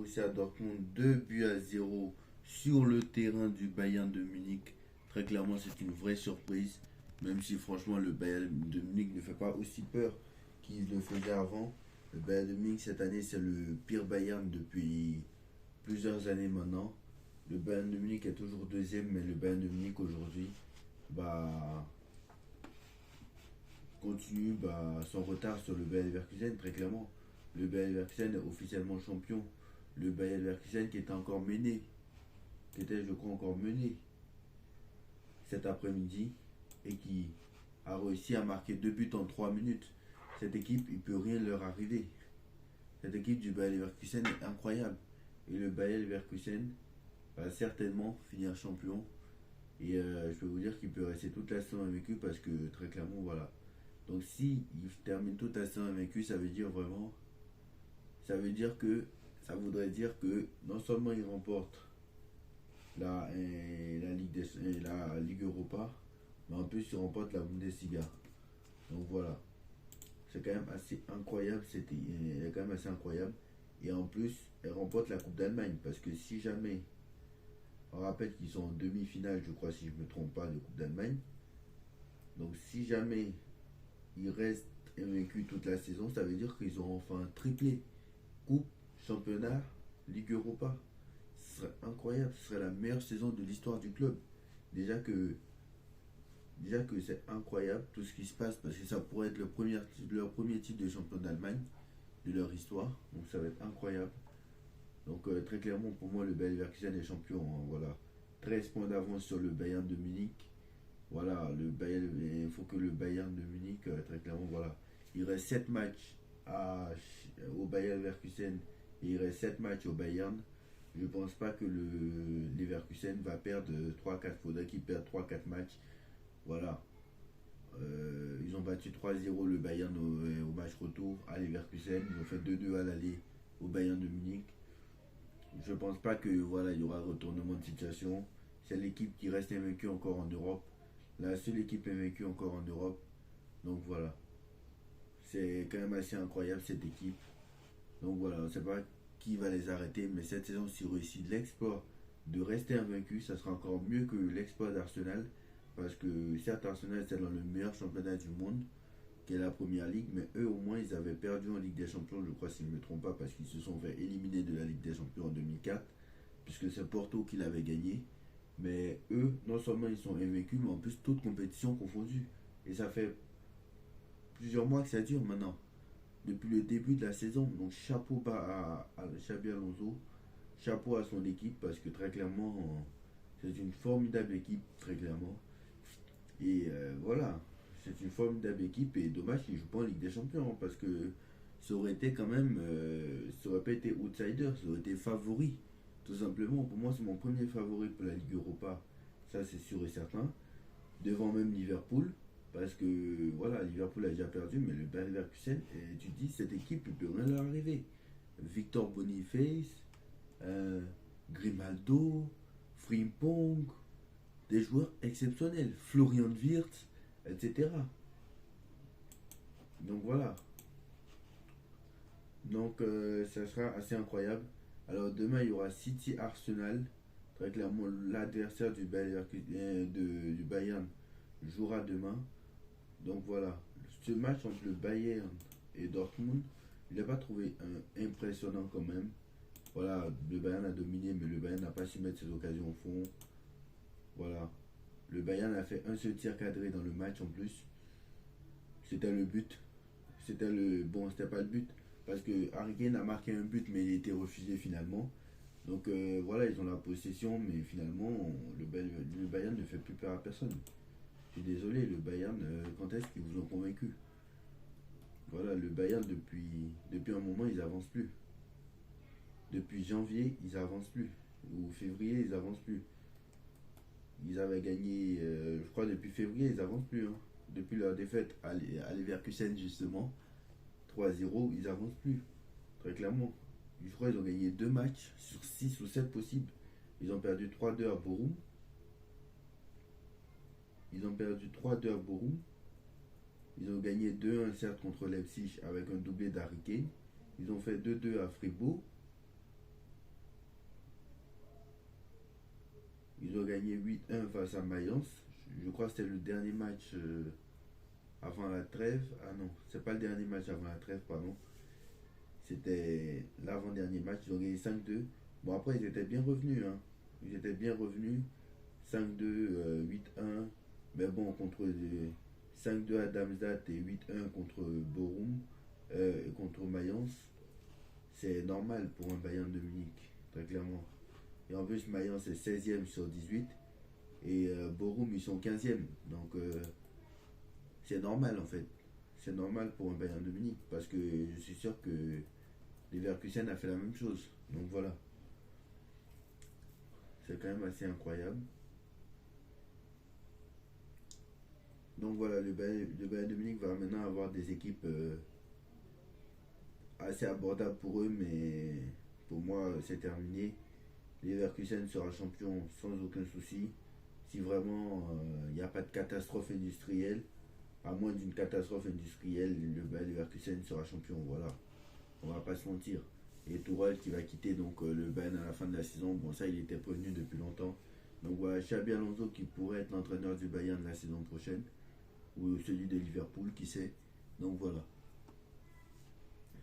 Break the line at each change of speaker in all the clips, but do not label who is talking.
Borussia Dortmund 2 buts à 0 sur le terrain du Bayern de Munich. Très clairement, c'est une vraie surprise. Même si franchement le Bayern de Munich ne fait pas aussi peur qu'il le faisait avant. Le Bayern de Munich cette année c'est le pire Bayern depuis plusieurs années maintenant. Le Bayern de Munich est toujours deuxième, mais le Bayern de Munich aujourd'hui bah, continue son retard sur le Bayer Leverkusen très clairement. Le Bayer Leverkusen est officiellement champion. Le Bayer Leverkusen qui était encore mené, qui était je crois encore mené cet après-midi et qui a réussi à marquer 2 buts en 3 minutes. Cette équipe, il ne peut rien leur arriver. Cette équipe du Bayer Leverkusen est incroyable. Et le Bayer Leverkusen va certainement finir champion. Et je peux vous dire qu'il peut rester toute la saison invaincu parce que très clairement, voilà. Donc si il termine toute la saison invaincu, ça veut dire vraiment, ça voudrait dire que non seulement il remporte la Ligue Europa, mais en plus il remporte la Bundesliga. Donc voilà, c'est quand même assez incroyable, elle est quand même assez incroyable. Et en plus, elle remporte la Coupe d'Allemagne parce que si jamais, on rappelle qu'ils sont en demi-finale, je crois si je ne me trompe pas, de Coupe d'Allemagne. Donc si jamais ils restent invaincus toute la saison, ça veut dire qu'ils auront enfin un triplé. Coupe, championnat, Ligue Europa. Ce serait incroyable, ce serait la meilleure saison de l'histoire du club. Déjà que, déjà que c'est incroyable tout ce qui se passe parce que ça pourrait être leur premier titre de champion d'Allemagne de leur histoire. Donc ça va être incroyable. Donc très clairement pour moi le Bayer Leverkusen est champion. Hein, voilà. 13 points d'avance sur le Bayern de Munich. Voilà, il faut que le Bayern de Munich, très clairement, voilà. Il reste 7 matchs au Bayern Leverkusen et il reste 7 matchs au Bayern. Je ne pense pas que le Leverkusen va perdre 3-4. Il faudrait qu'il perde 3-4 matchs. Voilà. Ils ont battu 3-0 le Bayern au match retour à Leverkusen. Ils ont fait 2-2 à l'aller au Bayern de Munich. Je ne pense pas que voilà, il y aura retournement de situation. C'est l'équipe qui reste invaincue encore en Europe. La seule équipe invaincue encore en Europe. Donc voilà. C'est quand même assez incroyable cette équipe. Donc voilà, on ne sait pas qui va les arrêter. Mais cette saison, s'ils réussissent l'exploit de rester invaincu, ça sera encore mieux que l'exploit d'Arsenal. Parce que certes, Arsenal c'est dans le meilleur championnat du monde, qui est la première ligue. Mais eux, au moins, ils avaient perdu en Ligue des Champions, je crois, si je ne me trompe pas. Parce qu'ils se sont fait éliminer de la Ligue des Champions en 2004. Puisque c'est Porto qui l'avait gagné. Mais eux, non seulement ils sont invaincus, mais en plus toutes compétitions confondues. Et ça fait plusieurs mois que ça dure maintenant. Depuis le début de la saison. Donc chapeau bas à Xabi Alonso. Chapeau à son équipe parce que très clairement, c'est une formidable équipe, très clairement. Et voilà, c'est une formidable équipe et dommage qu'ils ne jouent pas en Ligue des Champions hein, parce que ça aurait été quand même, ça aurait pas été outsider, ça aurait été favori. Tout simplement, pour moi, c'est mon premier favori pour la Ligue Europa. Ça, c'est sûr et certain. Devant même Liverpool. Parce que, voilà, Liverpool a déjà perdu, mais le Bayer Leverkusen, et tu te dis, cette équipe, il ne peut rien leur arriver. Victor Boniface, Grimaldo, Frimpong, des joueurs exceptionnels. Florian Wirtz, etc. Donc voilà. Donc ça sera assez incroyable. Alors demain il y aura City Arsenal. Très clairement l'adversaire du Bayern jouera demain. Donc voilà. Ce match entre le Bayern et Dortmund, je ne l'ai pas trouvé impressionnant quand même. Voilà, le Bayern a dominé, mais le Bayern n'a pas su mettre ses occasions au fond. Voilà. Le Bayern a fait un seul tir cadré dans le match en plus. C'était le but. C'était pas le but parce que Harry Kane a marqué un but mais il a été refusé finalement. Donc voilà, ils ont la possession mais finalement le Bayern ne fait plus peur à personne. Je suis désolé, le Bayern, quand est-ce qu'ils vous ont convaincu? Voilà, le Bayern depuis un moment ils avancent plus. Depuis janvier ils avancent plus. Ou février ils avancent plus. Ils avaient gagné, je crois depuis février ils avancent plus. Hein. Depuis leur défaite à Leverkusen justement. 3-0, ils avancent plus. Très clairement. Je crois qu'ils ont gagné 2 matchs sur 6 ou 7 possibles. Ils ont perdu 3-2 à Borum. Ils ont perdu 3-2 à Borum. Ils ont gagné 2-1 certes contre Leipzig avec un doublé d'Harry Kane. Ils ont fait 2-2 à Fribourg. Ils ont gagné 8-1 face à Mayence. Je crois que c'était le dernier match avant la trêve. Ah non, c'est pas le dernier match avant la trêve, pardon. C'était l'avant-dernier match. Ils ont gagné 5-2. Bon, après, ils étaient bien revenus, hein. Ils étaient bien revenus. 5-2, 8-1. Mais bon, contre 5-2 à Darmstadt et 8-1 contre Bochum et contre Mayence, c'est normal pour un Bayern de Munich, très clairement. Et en plus, Mayence est 16e sur 18 et Bochum, ils sont 15e. Donc, c'est normal en fait. C'est normal pour un Bayern de Munich parce que je suis sûr que Leverkusen a fait la même chose. Donc voilà, c'est quand même assez incroyable. Donc voilà, le Bayern de Munich va maintenant avoir des équipes assez abordables pour eux, mais pour moi, c'est terminé. Leverkusen sera champion sans aucun souci. Si vraiment il n'y a pas de catastrophe industrielle, à moins d'une catastrophe industrielle, le Bayer Leverkusen sera champion. Voilà, on va pas se mentir. Et Tourelle qui va quitter donc le Bayern à la fin de la saison. Bon, ça, il était prévenu depuis longtemps. Donc voilà, Xabi Alonso qui pourrait être l'entraîneur du Bayern la saison prochaine. Ou celui de Liverpool, qui sait. Donc voilà,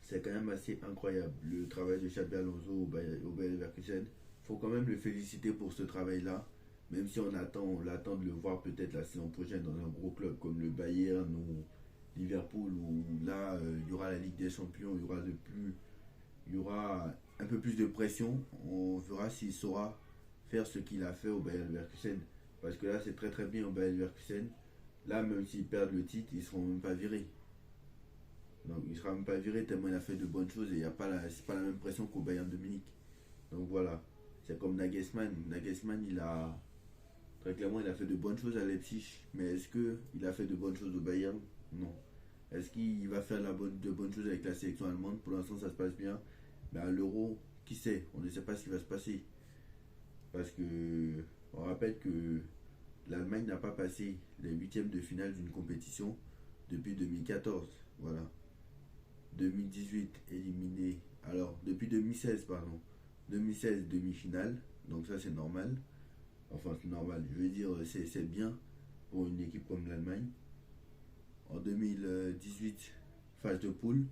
c'est quand même assez incroyable le travail de Xabi Alonso au Bayer Leverkusen. Il faut quand même le féliciter pour ce travail-là. Même si on l'attend de le voir peut-être la saison prochaine dans un gros club comme le Bayern ou Liverpool, où là, il y aura la Ligue des Champions, il y aura un peu plus de pression. On verra s'il saura faire ce qu'il a fait au Bayern Leverkusen. Parce que là, c'est très très bien au Bayern Leverkusen. Là, même s'ils perdent le titre, ils ne seront même pas virés. Donc, il ne sera même pas viré tellement il a fait de bonnes choses et c'est pas la même pression qu'au Bayern de Munich. Donc voilà, c'est comme Nagelsmann. Nagelsmann, très clairement, il a fait de bonnes choses à Leipzig. Mais est-ce qu'il a fait de bonnes choses au Bayern? Non. Est-ce qu'il va faire de bonnes choses avec la sélection allemande? Pour l'instant, ça se passe bien. Mais à l'Euro, qui sait? On ne sait pas ce qui va se passer. Parce que on rappelle que l'Allemagne n'a pas passé les huitièmes de finale d'une compétition depuis 2014. Voilà. 2018 éliminé. Alors, depuis 2016, pardon. 2016 demi-finale. Donc ça, c'est normal. Enfin, c'est normal. Je veux dire, c'est bien pour une équipe comme l'Allemagne. En 2018, phase de poule.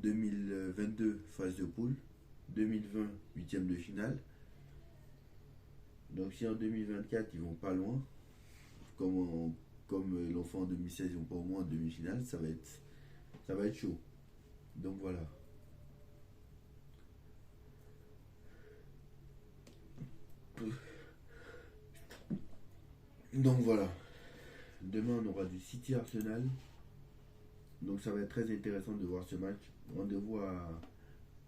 2022, phase de poule. 2020, huitième de finale. Donc si en 2024, ils vont pas loin, comme l'ont fait en 2016, ils vont pas au moins en demi-finale, ça va être chaud. Donc voilà. Donc voilà. Demain, on aura du City Arsenal. Donc ça va être très intéressant de voir ce match. Rendez-vous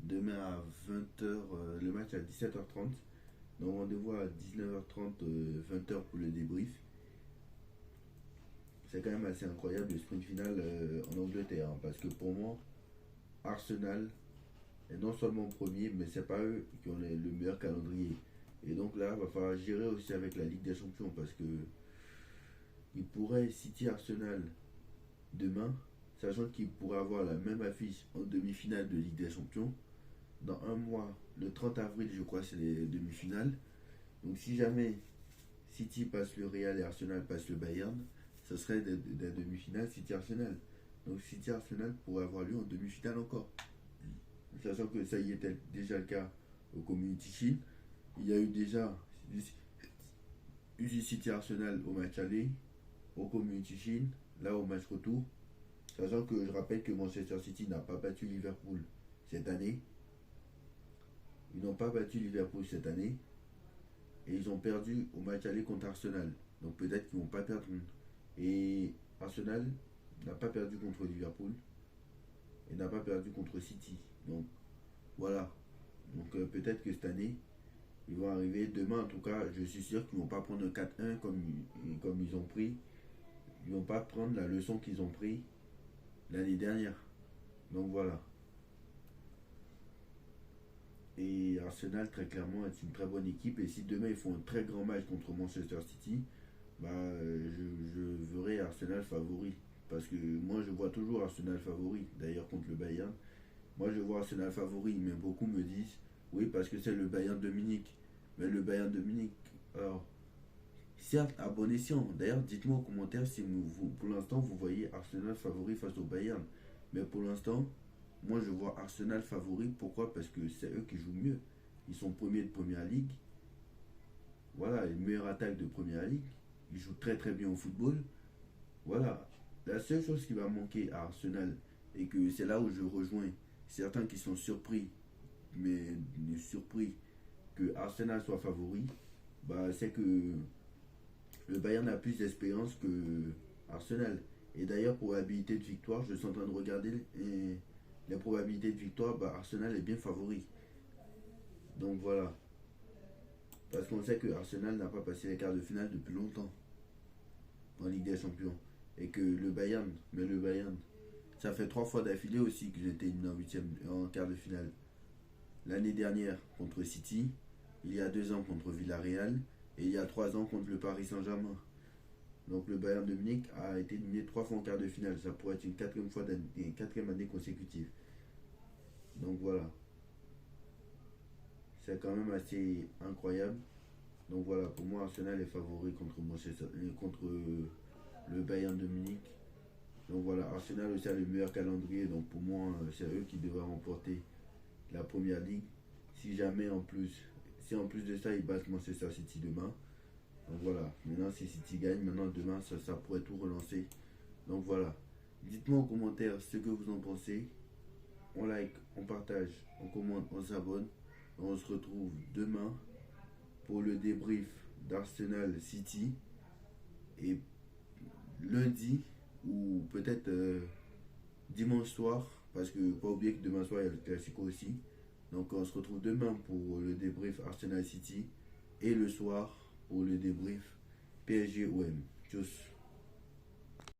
demain à 20h, le match à 17h30. Donc rendez-vous à 19h30, 20h pour le débrief. C'est quand même assez incroyable le sprint final en Angleterre. Hein, parce que pour moi, Arsenal est non seulement premier, mais c'est pas eux qui ont le meilleur calendrier. Et donc là, il va falloir gérer aussi avec la Ligue des Champions. Parce que il pourrait City Arsenal demain, sachant qu'il pourrait avoir la même affiche en demi-finale de Ligue des Champions. Dans un mois, le 30 avril, je crois, c'est les demi-finales. Donc si jamais City passe le Real et Arsenal passe le Bayern, ce serait des demi-finales City-Arsenal. Donc City-Arsenal pourrait avoir lieu en demi-finale encore. Sachant que ça y était déjà le cas au Community Shield. Il y a eu déjà City-Arsenal au match aller, au Community Shield, là au match retour. Sachant que je rappelle que Manchester City n'a pas battu Liverpool cette année. Ils n'ont pas battu Liverpool cette année. Et ils ont perdu au match aller contre Arsenal. Donc peut-être qu'ils ne vont pas perdre. Et Arsenal n'a pas perdu contre Liverpool. Et n'a pas perdu contre City. Donc voilà. Donc peut-être que cette année, ils vont arriver. Demain en tout cas, je suis sûr qu'ils ne vont pas prendre un 4-1 comme ils ont pris. Ils ne vont pas prendre la leçon qu'ils ont pris l'année dernière. Donc voilà. Et Arsenal, très clairement, est une très bonne équipe. Et si demain ils font un très grand match contre Manchester City, bah, je verrai Arsenal favori. Parce que moi, je vois toujours Arsenal favori. D'ailleurs, contre le Bayern, moi, je vois Arsenal favori. Mais beaucoup me disent, oui, parce que c'est le Bayern de Munich. Mais le Bayern de Munich, alors, certes, à bon escient. D'ailleurs, dites-moi en commentaire si pour l'instant vous voyez Arsenal favori face au Bayern. Mais pour l'instant, moi je vois Arsenal favori. Pourquoi? Parce que c'est eux qui jouent mieux. Ils sont premiers de Première Ligue. Voilà, une meilleure attaque de Première Ligue. Ils jouent très très bien au football. Voilà. La seule chose qui va manquer à Arsenal, et que c'est là où je rejoins certains qui sont surpris, mais surpris que Arsenal soit favori, bah, c'est que le Bayern a plus d'expérience que Arsenal. Et d'ailleurs, probabilité de victoire, je suis en train de regarder les probabilités de victoire, bah, Arsenal est bien favori. Donc voilà. Parce qu'on sait que Arsenal n'a pas passé les quarts de finale depuis longtemps en Ligue des Champions. Et que le Bayern, mais le Bayern, ça fait 3 fois d'affilée aussi qu'ils étaient éliminés en quart de finale. L'année dernière contre City, il y a 2 ans contre Villarreal, et il y a 3 ans contre le Paris Saint-Germain. Donc le Bayern de Munich a été éliminé 3 fois en quart de finale. Ça pourrait être une quatrième année consécutive. Donc voilà. C'est quand même assez incroyable. Donc voilà, pour moi Arsenal est favori contre le Bayern de Munich. Donc voilà, Arsenal aussi a le meilleur calendrier. Donc pour moi, c'est eux qui devraient remporter la première ligue. Si en plus de ça, ils battent Manchester City demain. Donc voilà, maintenant si City gagne, maintenant demain ça pourrait tout relancer. Donc voilà, dites-moi en commentaire ce que vous en pensez. On like, on partage, on commente, on s'abonne. On se retrouve demain pour le débrief d'Arsenal City. Et lundi, ou peut-être dimanche soir, parce que pas oublier que demain soir il y a le Classico aussi. Donc on se retrouve demain pour le débrief Arsenal City et le soir pour le débrief PSG OM. Tchuss.